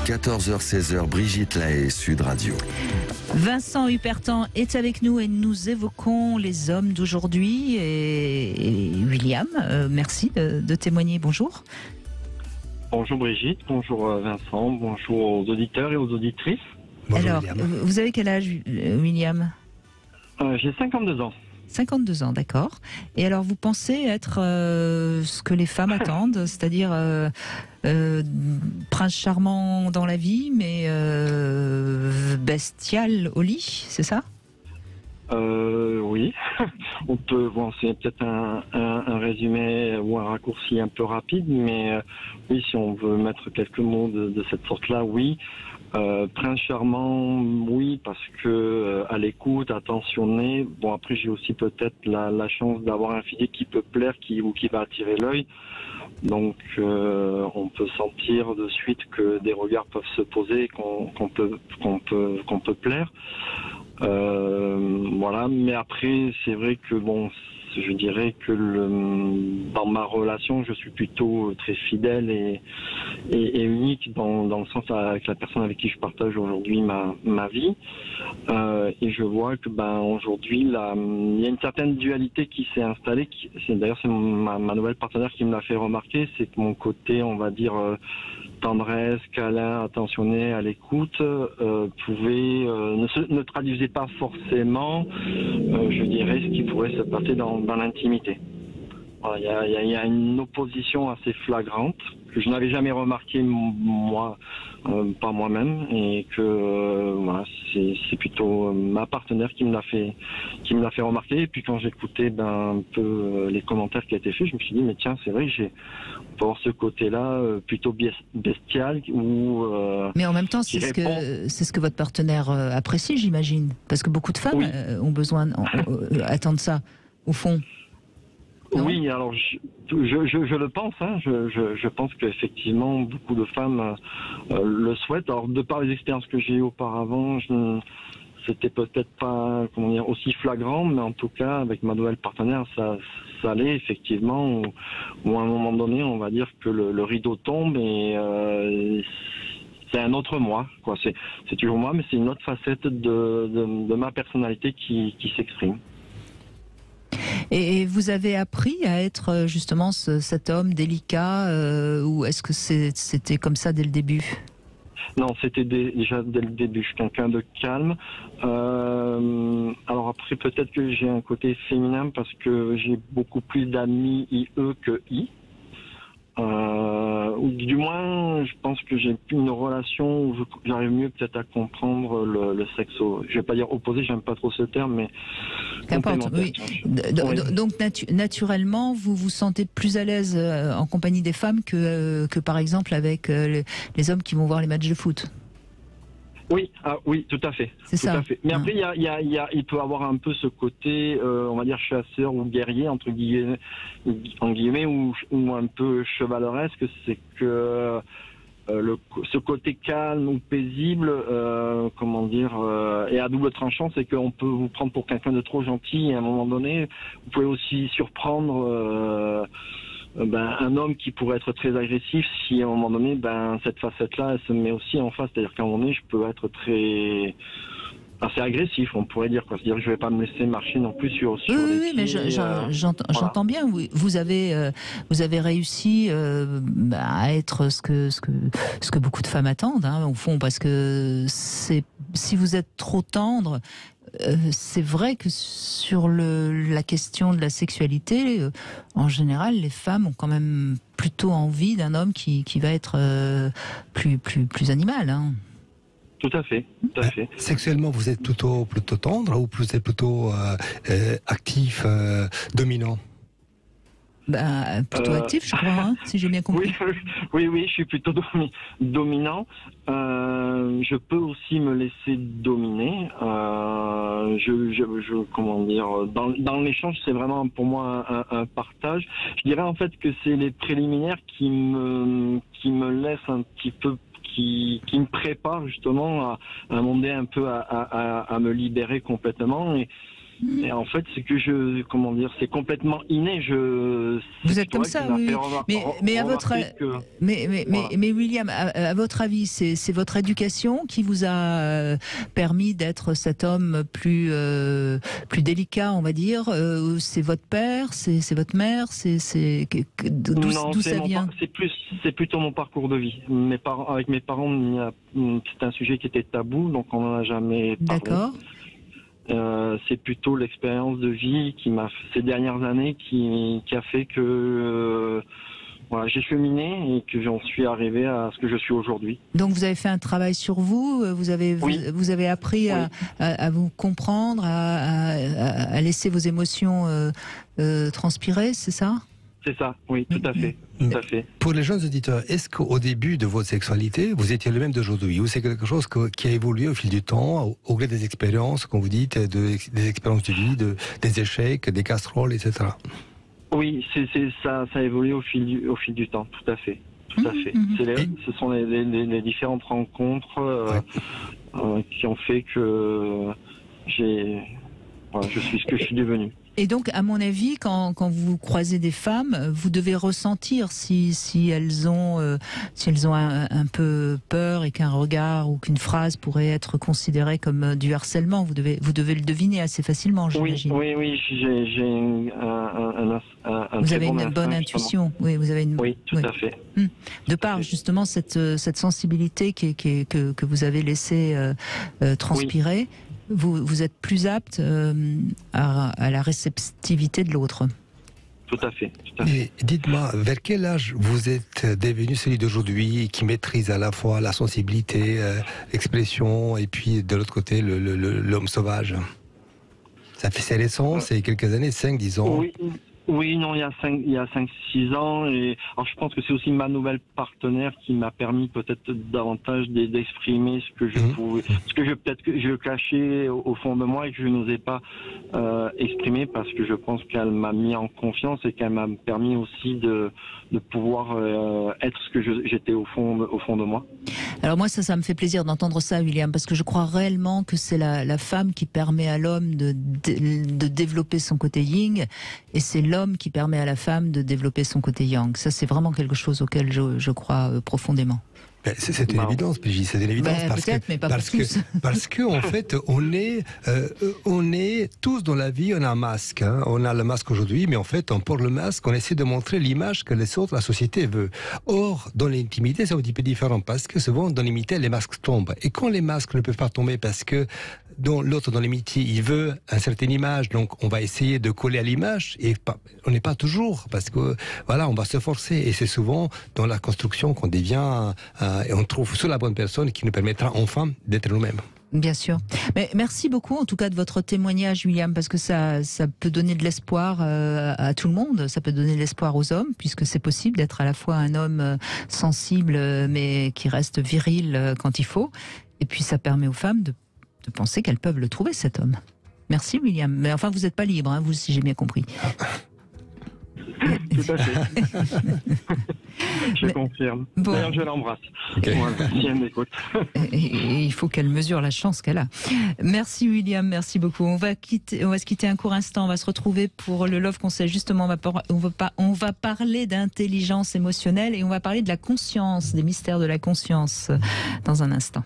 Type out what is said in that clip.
14h-16h, Brigitte Lahaie, Sud Radio. Vincent Hupertan est avec nous et nous évoquons les hommes d'aujourd'hui. Et William, merci de témoigner. Bonjour. Bonjour Brigitte, bonjour Vincent, bonjour aux auditeurs et aux auditrices. Bonjour. Alors, William. vous avez quel âge, William ? J'ai 52 ans. 52 ans, d'accord. Et alors, vous pensez être ce que les femmes attendent, c'est-à-dire prince charmant dans la vie, mais bestial au lit, c'est ça ? Oui, on peut, bon, c'est peut-être un résumé ou un raccourci un peu rapide, mais oui, si on veut mettre quelques mots de cette sorte-là, oui. Prince charmant, oui, parce que à l'écoute, attentionné. Bon, après, j'ai aussi peut-être la chance d'avoir un physique qui peut plaire, qui va attirer l'œil. Donc, on peut sentir de suite que des regards peuvent se poser, et qu'on peut plaire. Voilà, mais après, c'est vrai que bon, je dirais que dans ma relation, je suis plutôt très fidèle et unique dans le sens avec la personne avec qui je partage aujourd'hui ma vie. Et je vois que aujourd'hui, il y a une certaine dualité qui s'est installée. D'ailleurs, c'est ma nouvelle partenaire qui me l'a fait remarquer, c'est que mon côté, on va dire, tendresse, câlin, attentionné, à l'écoute, ne traduisait pas forcément, je dirais, ce qui pourrait se passer dans l'intimité. Voilà, il y a une opposition assez flagrante que je n'avais jamais remarqué moi, pas moi-même, et que voilà, c'est plutôt ma partenaire qui me l'a fait remarquer. Et puis quand j'écoutais un peu les commentaires qui a été faits, je me suis dit mais tiens, c'est vrai que on peut avoir ce côté-là plutôt bestial ou. Mais en même temps, c'est ce que votre partenaire apprécie, j'imagine, parce que beaucoup de femmes oui. ont besoin, attendent ça, au fond. Non. Oui, alors je le pense. Hein, je pense qu'effectivement beaucoup de femmes le souhaitent. Alors de par les expériences que j'ai eues auparavant, c'était peut-être pas aussi flagrant, mais en tout cas avec ma nouvelle partenaire, ça allait effectivement. Ou à un moment donné, on va dire que le rideau tombe et c'est un autre moi, quoi. C'est toujours moi, mais c'est une autre facette de ma personnalité qui s'exprime. Et vous avez appris à être justement cet homme délicat ou est-ce que c'était comme ça dès le début ? Non, c'était déjà dès le début. Je suis quelqu'un de calme. Alors après, peut-être que j'ai un côté féminin parce que j'ai beaucoup plus d'amis IE que I. Ou du moins, je pense que j'ai une relation où j'arrive mieux peut-être à comprendre le sexe. Je vais pas dire opposé, j'aime pas trop ce terme, mais qu'importe. Oui. Donc naturellement, vous vous sentez plus à l'aise en compagnie des femmes que par exemple avec les hommes qui vont voir les matchs de foot. Oui, oui, tout à fait. C'est ça. À fait. Mais après, il peut avoir un peu ce côté, on va dire chasseur ou guerrier entre guillemets, ou un peu chevaleresque, c'est que ce côté calme ou paisible, et à double tranchant, c'est qu'on peut vous prendre pour quelqu'un de trop gentil et à un moment donné, vous pouvez aussi surprendre. Un homme qui pourrait être très agressif si à un moment donné cette facette-là elle se met aussi en face, c'est-à-dire qu'à un moment donné je peux être assez agressif, on pourrait dire, quoi. C'est-à-dire que je vais pas me laisser marcher non plus sur oui, mais j'entends bien. Vous avez réussi à être ce que beaucoup de femmes attendent, hein, au fond, parce que si vous êtes trop tendre. C'est vrai que sur la question de la sexualité, en général, les femmes ont quand même plutôt envie d'un homme qui va être plus animal. Hein. Tout à fait. Sexuellement, vous êtes plutôt tendre ou vous êtes plutôt actif, dominant ? Plutôt actif, je crois, hein, si j'ai bien compris. Oui, je suis plutôt dominant. Je peux aussi me laisser dominer. Dans l'échange, c'est vraiment pour moi un partage. Je dirais en fait que c'est les préliminaires qui me laissent un petit peu, qui me préparent justement à un moment un peu à me libérer complètement. Et en fait, c'est que c'est complètement inné. Vous êtes comme ça, oui. Mais à votre, mais William, à votre avis, c'est votre éducation qui vous a permis d'être cet homme plus délicat, on va dire. C'est votre père, c'est votre mère, d'où ça vient? C'est plutôt mon parcours de vie. Avec mes parents, c'est un sujet qui était tabou, donc on n'en a jamais parlé. D'accord. C'est plutôt l'expérience de vie ces dernières années qui a fait que j'ai cheminé et que j'en suis arrivé à ce que je suis aujourd'hui. Donc vous avez fait un travail sur vous, vous avez appris à vous comprendre, à laisser vos émotions transpirer, c'est ça? C'est ça, oui, tout à fait. Tout à fait. Pour les jeunes auditeurs, est-ce qu'au début de votre sexualité, vous étiez le même d'aujourd'hui, ou c'est quelque chose qui a évolué au fil du temps, au gré des expériences, comme vous dites, des expériences de vie, des échecs, des casseroles, etc. Oui, ça a évolué au fil du temps, tout à fait. Tout à fait. Ce sont les différentes rencontres qui ont fait que je suis ce que je suis devenu. Et donc, à mon avis, quand vous croisez des femmes, vous devez ressentir si elles ont un peu peur et qu'un regard ou qu'une phrase pourrait être considérée comme du harcèlement. Vous devez le deviner assez facilement, j'imagine. Oui, j'ai vous avez une bonne intuition. Oui, vous avez oui, tout à fait. De par justement cette sensibilité que vous avez laissé transpirer. Oui. Vous êtes plus apte à la réceptivité de l'autre. Tout à fait. Et dites-moi, vers quel âge vous êtes devenu celui d'aujourd'hui qui maîtrise à la fois la sensibilité, l'expression et puis de l'autre côté l'homme sauvage? Ça fait c'est récent, c'est quelques années, 5-10 ans. Oui, non, il y a 5-6 ans. Et alors, je pense que c'est aussi ma nouvelle partenaire qui m'a permis peut-être davantage d'exprimer ce que je pouvais, ce que je cachais au fond de moi et que je n'osais pas exprimer, parce que je pense qu'elle m'a mis en confiance et qu'elle m'a permis aussi de pouvoir être ce que j'étais au fond de moi. Alors moi, ça me fait plaisir d'entendre ça, William, parce que je crois réellement que c'est la femme qui permet à l'homme de développer son côté yin, et c'est l'homme qui permet à la femme de développer son côté yang. Ça, c'est vraiment quelque chose auquel je crois profondément. C'est une évidence, Brigitte, c'est une évidence parce que en fait, on est tous dans la vie, on a un masque. Hein. On a le masque aujourd'hui, mais en fait, on porte le masque, on essaie de montrer l'image que les autres, la société veut. Or, dans l'intimité, c'est un petit peu différent parce que souvent, dans l'intimité, les masques tombent. Et quand les masques ne peuvent pas tomber parce que dans l'intimité, il veut une certaine image, donc on va essayer de coller à l'image et on n'est pas toujours, parce que voilà, on va se forcer et c'est souvent dans la construction qu'on devient et on trouve sur la bonne personne qui nous permettra enfin d'être nous-mêmes. Bien sûr. Mais merci beaucoup en tout cas de votre témoignage, William, parce que ça peut donner de l'espoir à tout le monde, ça peut donner de l'espoir aux hommes, puisque c'est possible d'être à la fois un homme sensible mais qui reste viril quand il faut, et puis ça permet aux femmes de penser qu'elles peuvent le trouver, cet homme. Merci, William. Mais enfin, vous n'êtes pas libre, hein, vous, si j'ai bien compris. Tout à fait. Je confirme. Bon. D'ailleurs, je l'embrasse. Okay. Voilà, si elle m'écoute. Et il faut qu'elle mesure la chance qu'elle a. Merci, William. Merci beaucoup. On va se quitter un court instant. On va se retrouver pour le Love Conseil. Justement, on va parler d'intelligence émotionnelle et on va parler de la conscience, des mystères de la conscience dans un instant.